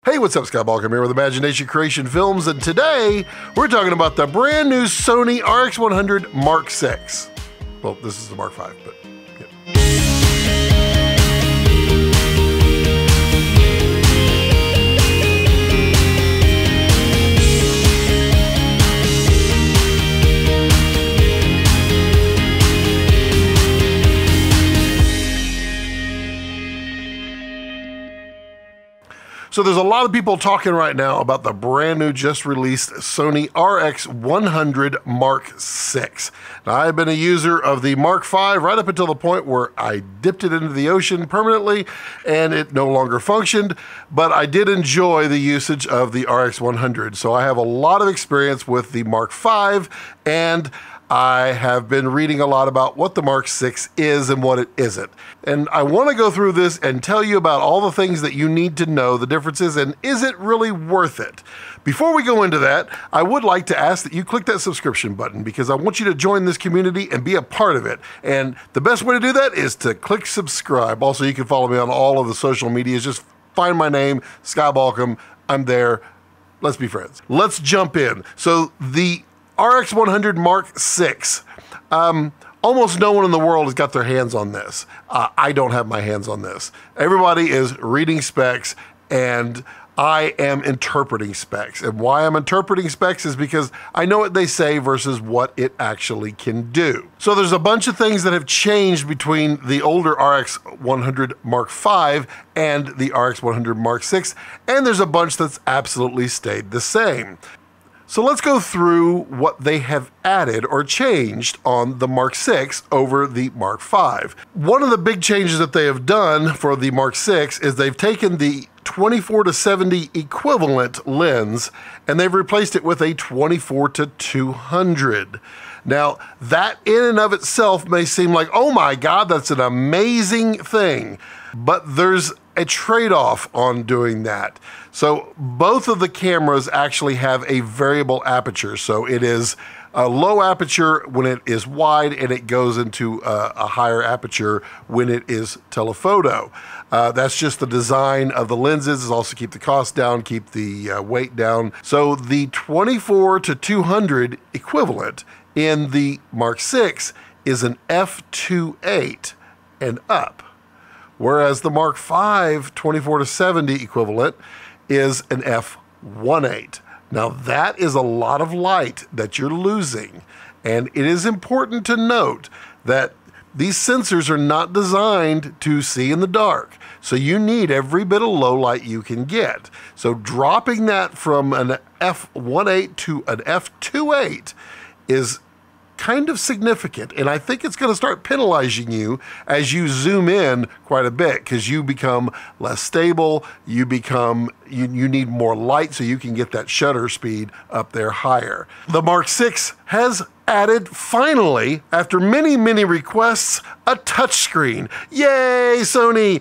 Hey, what's up, Balkum here with Imagination Creation Films, and today we're talking about the brand new Sony RX100 Mark VI. Well, this is the Mark V, but yeah. So there's a lot of people talking right now about the brand new, just released Sony RX100 Mark VI. Now, I've been a user of the Mark V right up until the point where I dipped it into the ocean permanently and it no longer functioned, but I did enjoy the usage of the RX100. So I have a lot of experience with the Mark V, and I have been reading a lot about what the Mark VI is and what it isn't. And I want to go through this and tell you about all the things that you need to know, the differences, and is it really worth it? Before we go into that, I would like to ask that you click that subscription button because I want you to join this community and be a part of it. And the best way to do that is to click subscribe. Also, you can follow me on all of the social medias. Just find my name, Balkum. I'm there. Let's be friends. Let's jump in. So the RX100 Mark VI. Almost no one in the world has got their hands on this. I don't have my hands on this. Everybody is reading specs, and I am interpreting specs. And why I'm interpreting specs is because I know what they say versus what it actually can do. So there's a bunch of things that have changed between the older RX100 Mark V and the RX100 Mark VI, and there's a bunch that's absolutely stayed the same. So let's go through what they have added or changed on the Mark VI over the Mark V. One of the big changes that they have done for the Mark VI is they've taken the 24-70 equivalent lens and they've replaced it with a 24-200. Now, that in and of itself may seem like, oh my God, that's an amazing thing, but there's a trade-off on doing that. So both of the cameras actually have a variable aperture. So it is a low aperture when it is wide, and it goes into a higher aperture when it is telephoto. That's just the design of the lenses. Is also keep the cost down, keep the weight down. So the 24-200 equivalent in the Mark VI is an f2.8 and up, whereas the Mark V 24-70 equivalent is an f1.8. Now that is a lot of light that you're losing, and it is important to note that these sensors are not designed to see in the dark, so you need every bit of low light you can get. So dropping that from an f1.8 to an f2.8 is kind of significant, and I think it's going to start penalizing you as you zoom in quite a bit because you become less stable, you need more light so you can get that shutter speed up there higher. The Mark VI has added, finally, after many requests, a touchscreen. Yay, Sony!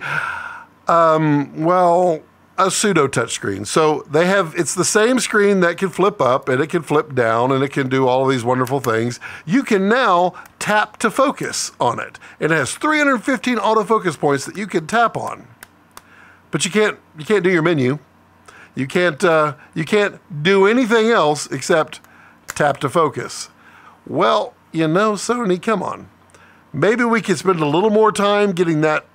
Well, a pseudo touchscreen. So they have, it's the same screen that can flip up and it can flip down and it can do all of these wonderful things. You can now tap to focus on it. It has 315 autofocus points that you can tap on. But you can't do your menu. You can't do anything else except tap to focus. Well, you know, Sony, come on. Maybe we could spend a little more time getting that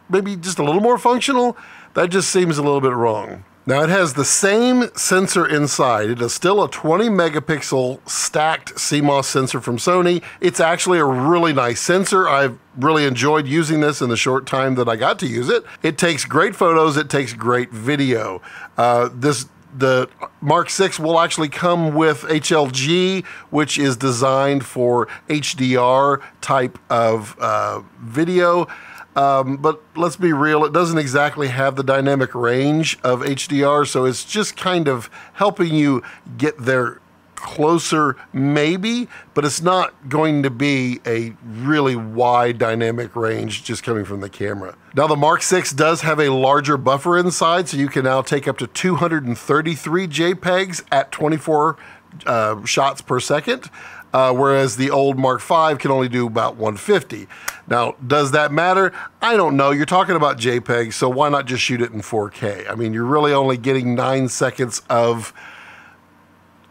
maybe just a little more functional. That just seems a little bit wrong. Now it has the same sensor inside. It is still a 20 megapixel stacked CMOS sensor from Sony. It's actually a really nice sensor. I've really enjoyed using this in the short time that I got to use it. It takes great photos, it takes great video. The Mark VI will actually come with HLG, which is designed for HDR type of video. But let's be real, it doesn't exactly have the dynamic range of HDR, so it's just kind of helping you get there closer maybe, but it's not going to be a really wide dynamic range just coming from the camera. Now the Mark VI does have a larger buffer inside, so you can now take up to 233 JPEGs at 24 shots per second. whereas the old Mark V can only do about 150. Now, does that matter? I don't know. You're talking about JPEG, so why not just shoot it in 4K? I mean, you're really only getting 9 seconds of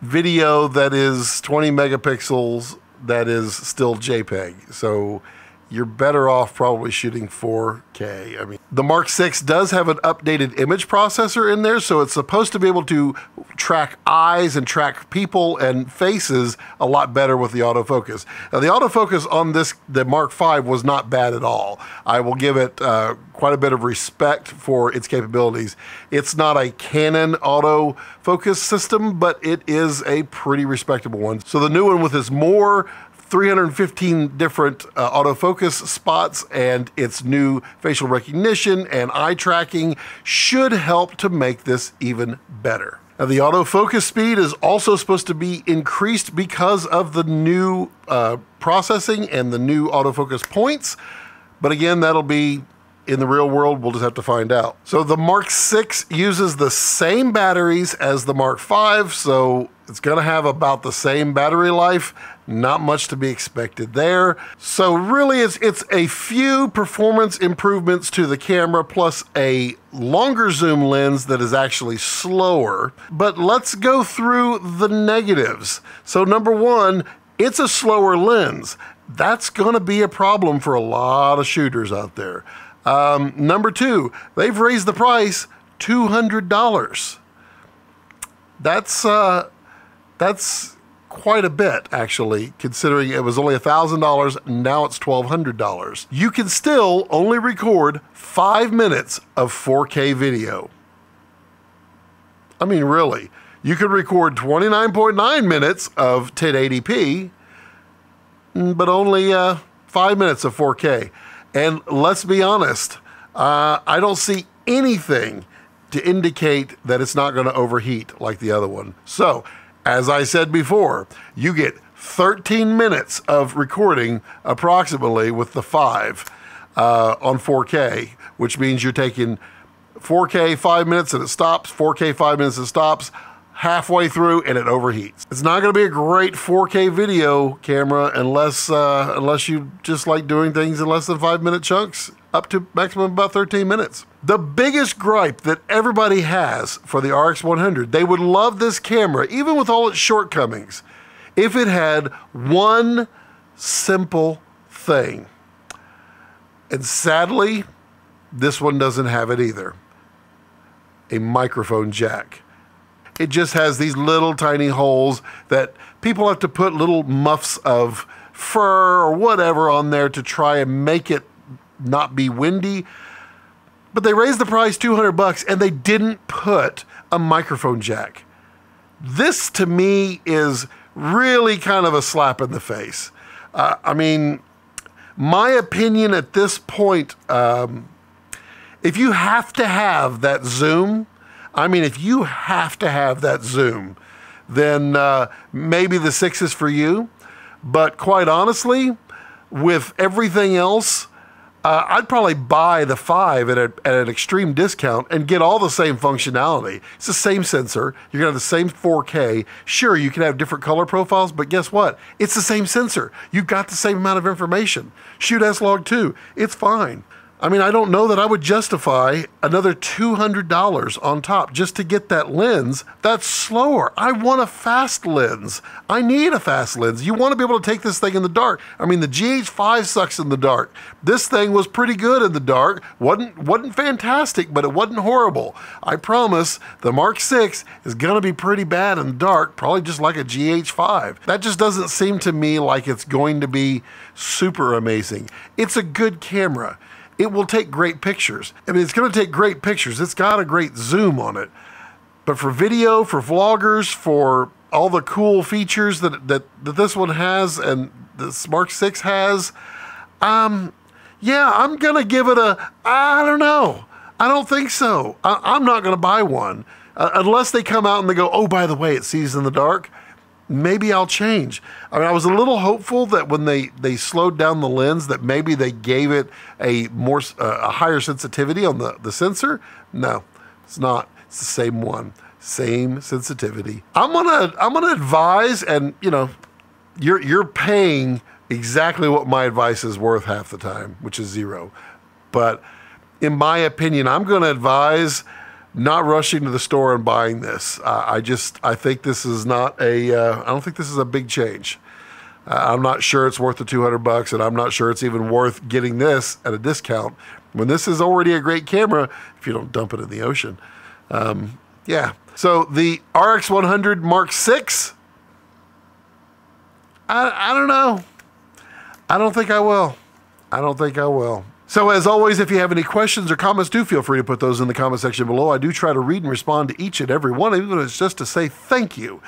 video that is 20 megapixels that is still JPEG. So you're better off probably shooting 4K. I mean, the Mark VI does have an updated image processor in there, so it's supposed to be able to track eyes and track people and faces a lot better with the autofocus. Now, the autofocus on the Mark V was not bad at all. I will give it quite a bit of respect for its capabilities. It's not a Canon autofocus system, but it is a pretty respectable one. So the new one with its more 315 different autofocus spots and its new facial recognition and eye tracking should help to make this even better. Now, the autofocus speed is also supposed to be increased because of the new processing and the new autofocus points, but again, that'll be in the real world. We'll just have to find out. So the Mark VI uses the same batteries as the Mark V, so it's going to have about the same battery life. Not much to be expected there. So really, it's a few performance improvements to the camera plus a longer zoom lens that is actually slower. But let's go through the negatives. So number one, it's a slower lens. That's going to be a problem for a lot of shooters out there. Number two, they've raised the price $200. That's quite a bit, actually, considering it was only $1,000, now it's $1,200. You can still only record 5 minutes of 4K video. I mean, really, you could record 29.9 minutes of 1080p, but only 5 minutes of 4K. And let's be honest, I don't see anything to indicate that it's not going to overheat like the other one. So, as I said before, you get 13 minutes of recording approximately with the 5 on 4K, which means you're taking 4K 5 minutes and it stops, 4K 5 minutes and it stops, halfway through and it overheats. It's not going to be a great 4K video camera unless you just like doing things in less than 5 minute chunks, up to maximum about 13 minutes. The biggest gripe that everybody has for the RX100, they would love this camera, even with all its shortcomings, if it had one simple thing. And sadly, this one doesn't have it either. A microphone jack. It just has these little tiny holes that people have to put little muffs of fur or whatever on there to try and make it not be windy. But they raised the price $200 and they didn't put a microphone jack. This to me is really kind of a slap in the face. I mean, my opinion at this point, if you have to have that zoom, if you have to have that zoom, then maybe the 6 is for you. But quite honestly, with everything else, I'd probably buy the 5 at an extreme discount and get all the same functionality. It's the same sensor. You're going to have the same 4K. Sure, you can have different color profiles, but guess what? It's the same sensor. You've got the same amount of information. Shoot S-Log 2. It's fine. I mean, I don't know that I would justify another $200 on top just to get that lens. That's slower. I want a fast lens. I need a fast lens. You want to be able to take this thing in the dark. I mean, the GH5 sucks in the dark. This thing was pretty good in the dark. Wasn't fantastic, but it wasn't horrible. I promise the Mark VI is going to be pretty bad in the dark, probably just like a GH5. That just doesn't seem to me like it's going to be super amazing. It's a good camera. It will take great pictures. I mean, it's going to take great pictures. It's got a great zoom on it. But for video, for vloggers, for all the cool features that this one has and this Mark VI has, yeah, I'm going to give it I don't know. I don't think so. I'm not going to buy one. Unless they come out and they go, oh, by the way, it sees in the dark. Maybe I'll change. I mean, I was a little hopeful that when they slowed down the lens that maybe they gave it a higher sensitivity on the sensor. No, it's not. It's the same one, same sensitivity. I'm gonna advise, and you're paying exactly what my advice is worth half the time, which is zero. But in my opinion, I'm going to advise not rushing to the store and buying this. I think this is not I don't think this is a big change. I'm not sure it's worth the $200, and I'm not sure it's even worth getting this at a discount when this is already a great camera if you don't dump it in the ocean. Yeah. So the RX100 Mark VI, I don't know. I don't think I will. I don't think I will. So as always, if you have any questions or comments, do feel free to put those in the comment section below. I do try to read and respond to each and every one, even if it's just to say thank you.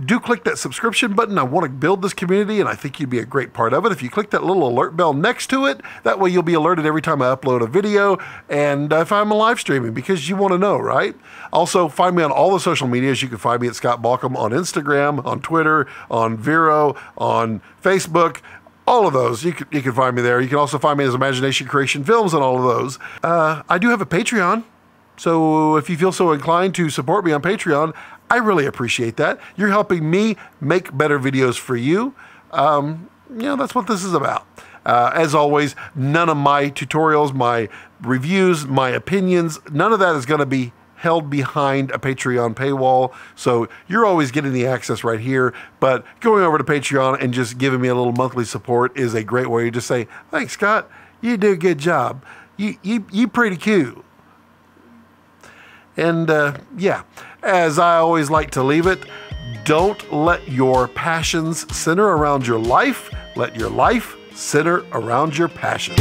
Do click that subscription button. I want to build this community, and I think you'd be a great part of it. If you click that little alert bell next to it, that way you'll be alerted every time I upload a video, and if I'm live streaming, because you want to know, right? Also, find me on all the social medias. You can find me at Scott Balkum on Instagram, on Twitter, on Vero, on Facebook. All of those, you can find me there. You can also find me as Imagination Creation Films on all of those. I do have a Patreon, so if you feel so inclined to support me on Patreon, I really appreciate that. You're helping me make better videos for you. That's what this is about. As always, none of my tutorials, my reviews, my opinions, none of that is going to be held behind a Patreon paywall. So you're always getting the access right here, but going over to Patreon and just giving me a little monthly support is a great way to just say, thanks, Scott, you do a good job. You pretty cute. And yeah, as I always like to leave it, don't let your passions center around your life. Let your life center around your passions.